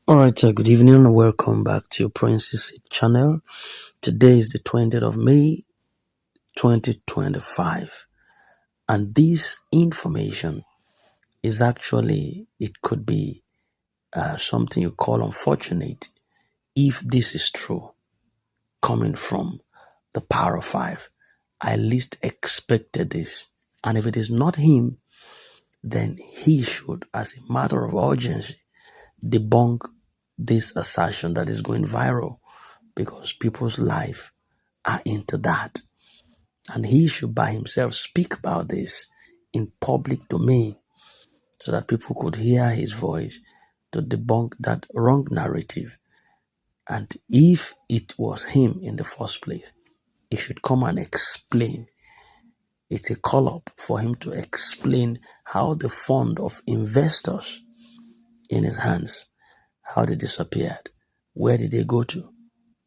Alright, good evening and welcome back to Princess channel. Today is the 20th of May 2025, and this information is actually, it could be something you call unfortunate if this is true, coming from the power of five. I least expected this, and if it is not him, then he should, as a matter of urgency, debunk this assertion that is going viral because people's life are into that. And he should by himself speak about this in public domain so that people could hear his voice to debunk that wrong narrative. And if it was him in the first place, he should come and explain. It's a call up for him to explain how the fund of investors in his hands, how they disappeared, where did they go to?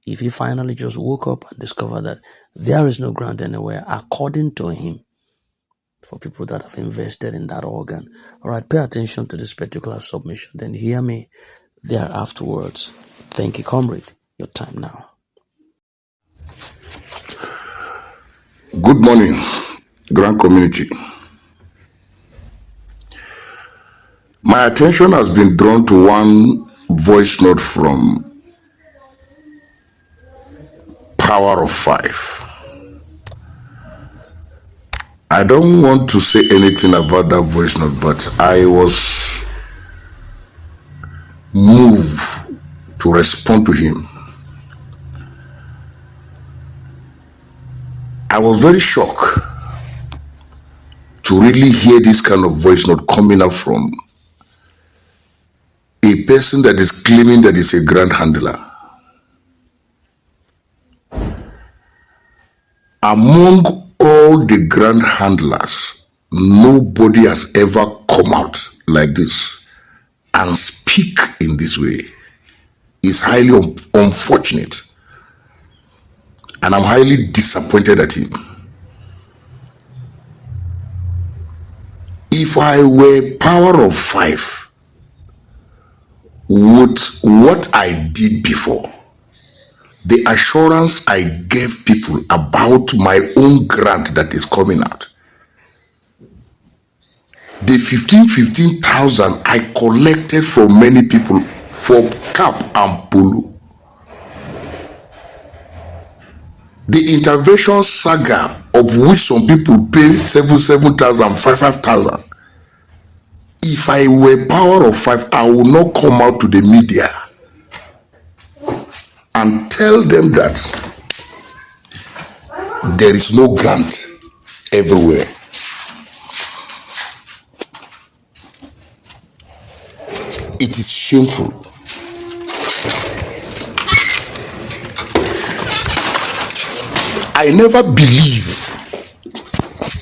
If he finally just woke up and discovered that there is no grant anywhere, according to him, for people that have invested in that organ. All right, pay attention to this particular submission, then hear me there afterwards. Thank you, comrade. Your time now. Good morning, Grand Community. My attention has been drawn to one voice note from Power of Five. I don't want to say anything about that voice note, but I was moved to respond to him. I was very shocked to really hear this kind of voice note coming up from a person that is claiming that is a grand handler. Among all the grand handlers, nobody has ever come out like this and speak in this way. It's highly unfortunate, and I'm highly disappointed at him. If I were Power of Five, with what I did before, the assurance I gave people about my own grant that is coming out, the 15,000 I collected from many people for cap and polo, the intervention saga of which some people pay 7,000, 5,000. If I were Power of Five, I would not come out to the media and tell them that there is no grant everywhere. It is shameful. I never believe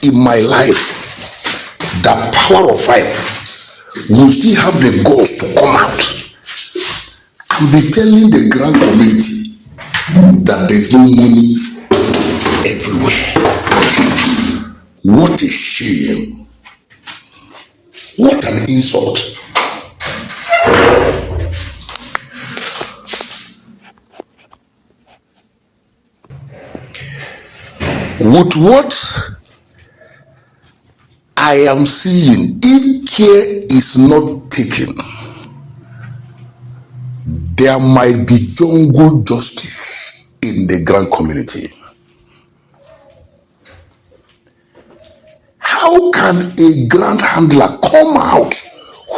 in my life that Power of Five will still have the guts to come out and be telling the grand community that there is no money everywhere. What a shame. What an insult. With what I am seeing, if care is not taken, there might be jungle justice in the grand community. How can a grand handler come out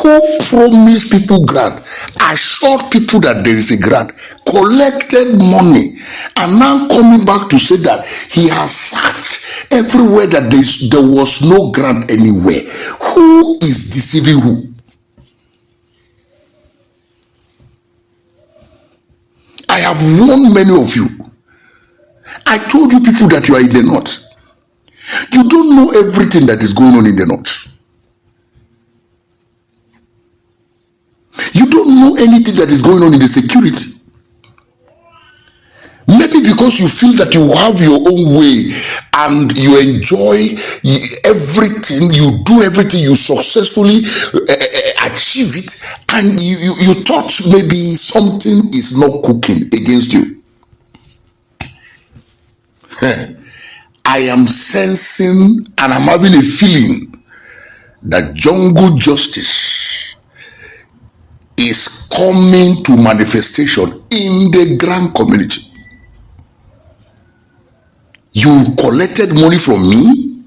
who promised people grant, assured people that there is a grant, collected money, and now coming back to say that he has sacked everywhere that there was no grant anywhere? Who is deceiving who? I have warned many of you. I told you people that you are in the north. You don't know everything that is going on in the north. You don't know anything that is going on in the security. Maybe because you feel that you have your own way and you enjoy everything, you do everything, you successfully achieve it, and you thought maybe something is not cooking against you. I am sensing and I'm having a feeling that jungle justice is coming to manifestation in the grand community. You collected money from me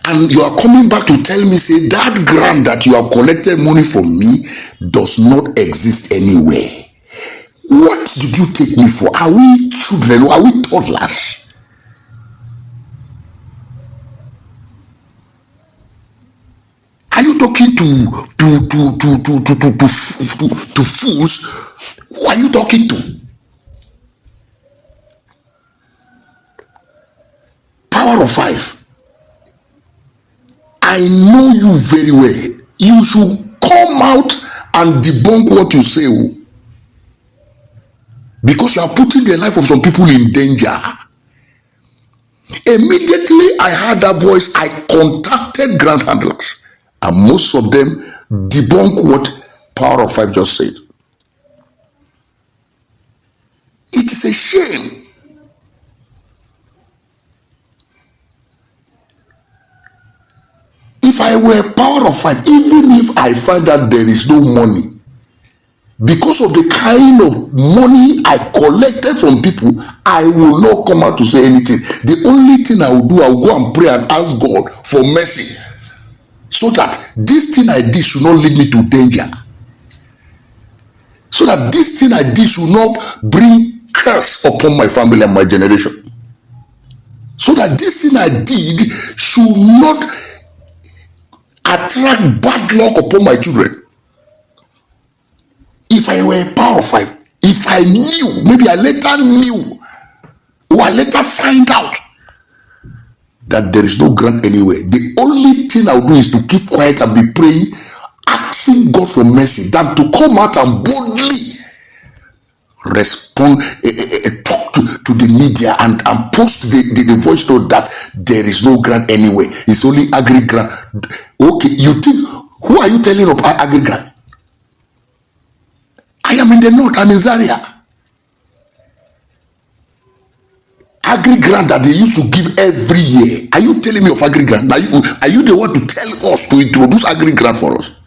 and you are coming back to tell me, say, that grant that you have collected money from me does not exist anywhere. What did you take me for? Are we children or are we toddlers? Are you talking to fools? Who are you talking to? Power of five. I know you very well. You should come out and debunk what you say, because you are putting the life of some people in danger. Immediately I heard that voice, I contacted grand handlers, and most of them debunk what Power of Five just said. It is a shame. If I were Power of Five, even if I find that there is no money, because of the kind of money I collected from people, I will not come out to say anything. The only thing I will do, I will go and pray and ask God for mercy, so that this thing I did should not lead me to danger, so that this thing I did should not bring curse upon my family and my generation, so that this thing I did should not attract bad luck upon my children. If I were a Power of Five, if I knew, maybe I later knew, or I later find out that there is no grant anywhere, the only thing I'll do is to keep quiet and be praying, asking God for mercy, than to come out and boldly respond, talk to the media and post the voice note that there is no grant anywhere. It's only agri grant. Okay, you think, who are you telling of agri grant? I am in the north, I'm in Zaria. Agri grant that they used to give every year. Are you telling me of agri grant? Are you the one to tell us to introduce agri grant for us?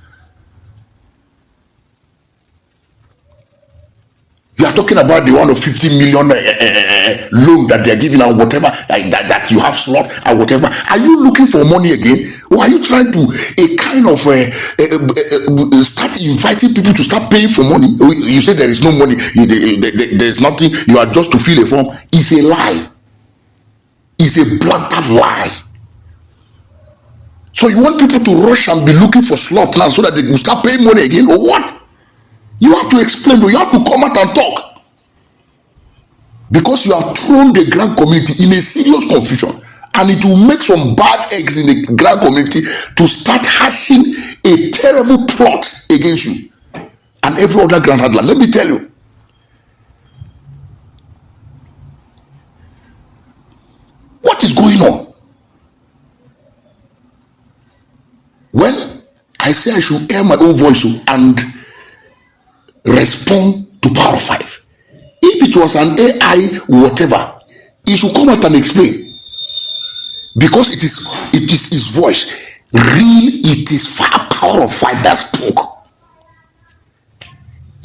You are talking about the one of 50 million loan that they are giving, and whatever, that you have slot and whatever. Are you looking for money again, or are you trying to start inviting people to start paying for money? You say there is no money, there is nothing, you are just to fill a form. It's a lie. It's a blatant lie. So you want people to rush and be looking for slot now so that they will start paying money again, or what? You have to explain, you have to come out and talk, because you have thrown the grand community in a serious confusion, and it will make some bad eggs in the grand community to start hatching a terrible plot against you and every other grand handler. Let me tell you, what is going on? Well, I say I should air my own voice and respond to Power of Five. If it was an AI whatever, he should come out and explain, because it is his voice. It is Power of Five that spoke.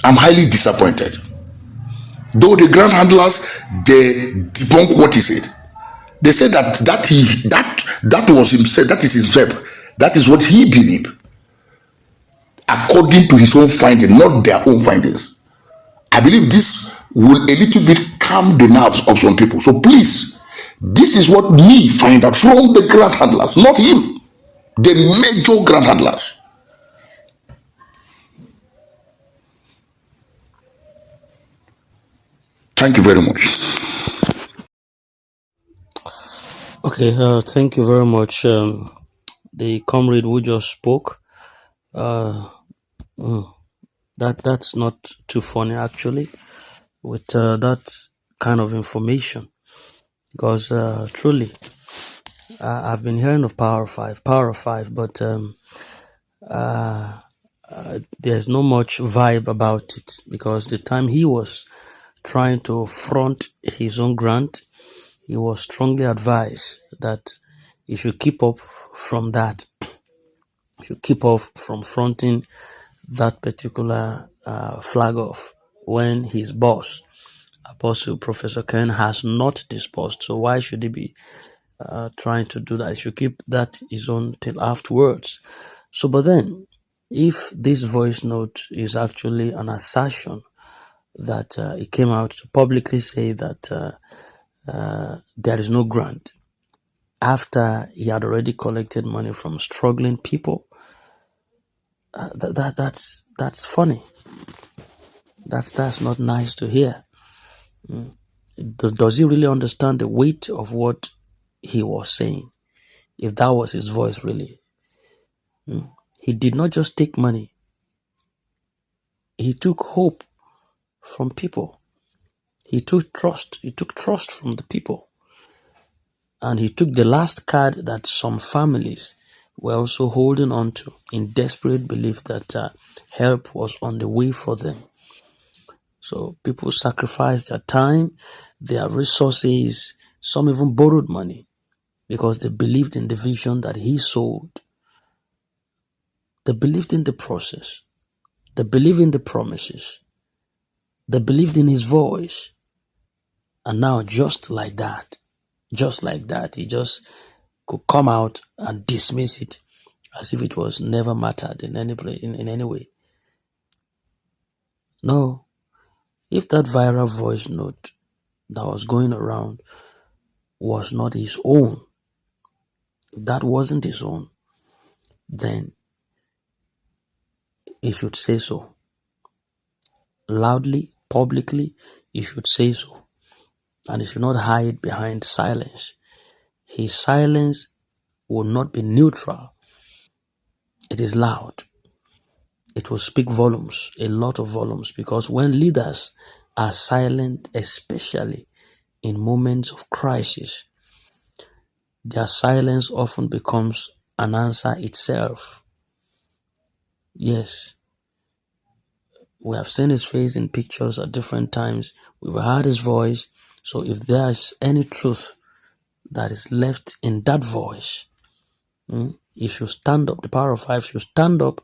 I'm highly disappointed. Though the grand handlers, they debunk what he said. They said that was himself, that is himself, that is what he believed, according to his own findings, not their own findings. I believe this will a little bit calm the nerves of some people. So please, this is what me find out from the grand handlers, not him, the major grand handlers. Thank you very much. Okay, thank you very much. The comrade who just spoke, uh, that's not too funny actually. with that kind of information, because truly I've been hearing of Power of Five, but uh, there's no much vibe about it, because the time he was trying to front his own grant, he was strongly advised that he should keep up from that. He should keep off from fronting that particular flag off when his boss, Apostle Professor Ken, has not disposed. So why should he be trying to do that? He should keep that his own till afterwards. So, but then, if this voice note is actually an assertion that he came out to publicly say that there is no grant after he had already collected money from struggling people, that's funny. That's not nice to hear. Does he really understand the weight of what he was saying? If that was his voice, really, he did not just take money; he took hope from people. He took trust. He took trust from the people, and he took the last card that some families were also holding on to in desperate belief that help was on the way for them. So people sacrificed their time, their resources. Some even borrowed money because they believed in the vision that he sold. They believed in the process. They believed in the promises. They believed in his voice. And now, just like that, he just could come out and dismiss it as if it was never mattered in any way. No, if that viral voice note that was going around was not his own, if that wasn't his own, then he should say so. Loudly, publicly, he should say so. And he should not hide behind silence. His silence will not be neutral. It is loud. It will speak volumes, a lot of volumes, because when leaders are silent, especially in moments of crisis, their silence often becomes an answer itself. Yes, we have seen his face in pictures at different times. We've heard his voice. So if there is any truth that is left in that voice, he should stand up. The Power of Five should stand up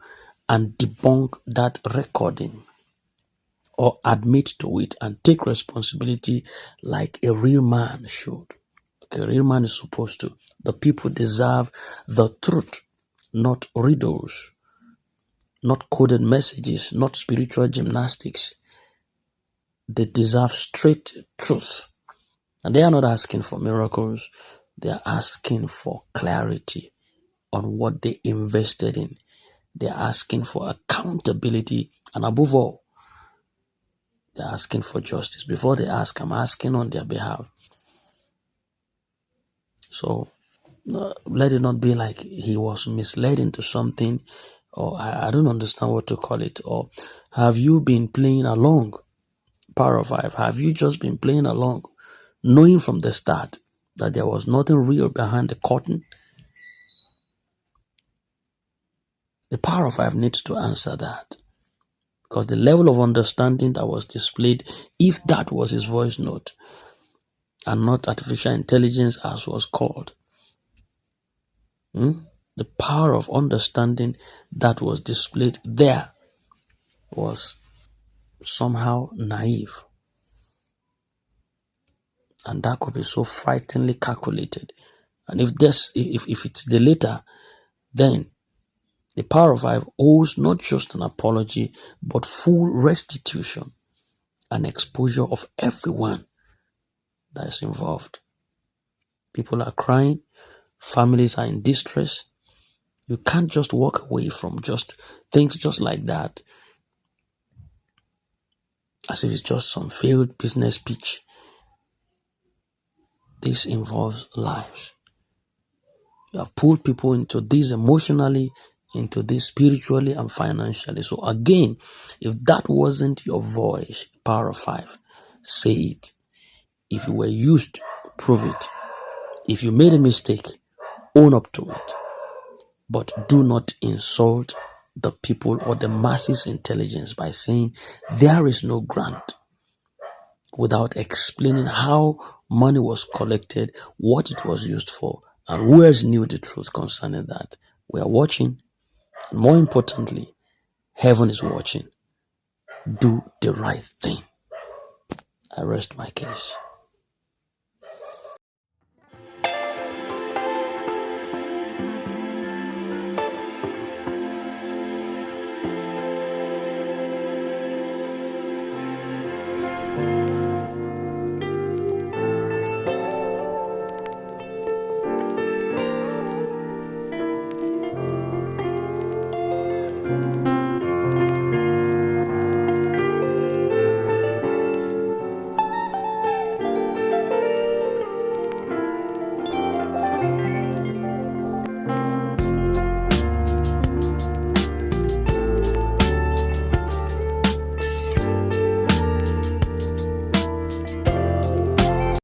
and debunk that recording, or admit to it and take responsibility like a real man should. Okay, a real man is supposed to. The people deserve the truth, not riddles, not coded messages, not spiritual gymnastics. They deserve straight truth. And they are not asking for miracles. They are asking for clarity on what they invested in. They are asking for accountability, and above all, they're asking for justice. Before they ask, I'm asking on their behalf. So let it not be like he was misled into something, or I don't understand what to call it. Or have you been playing along, Power of Five? Have you just been playing along, knowing from the start that there was nothing real behind the curtain? The Power of Five needs to answer that, because the level of understanding that was displayed, if that was his voice note and not artificial intelligence as was called, the power of understanding that was displayed there was somehow naive, and that could be so frighteningly calculated. And if it's the latter, then the Power of Five owes not just an apology, but full restitution and exposure of everyone that is involved. People are crying, families are in distress. You can't just walk away from just things just like that as if it's just some failed business pitch. This involves lives. You have pulled people into this emotionally, into this spiritually and financially. So again, if that wasn't your voice, Power of Five, say it. If you were used, prove it. If you made a mistake, own up to it. But do not insult the people or the masses' intelligence by saying there is no grant without explaining how money was collected, what it was used for, and who else knew the truth concerning that. We are watching, and more importantly, heaven is watching. Do the right thing. I rest my case.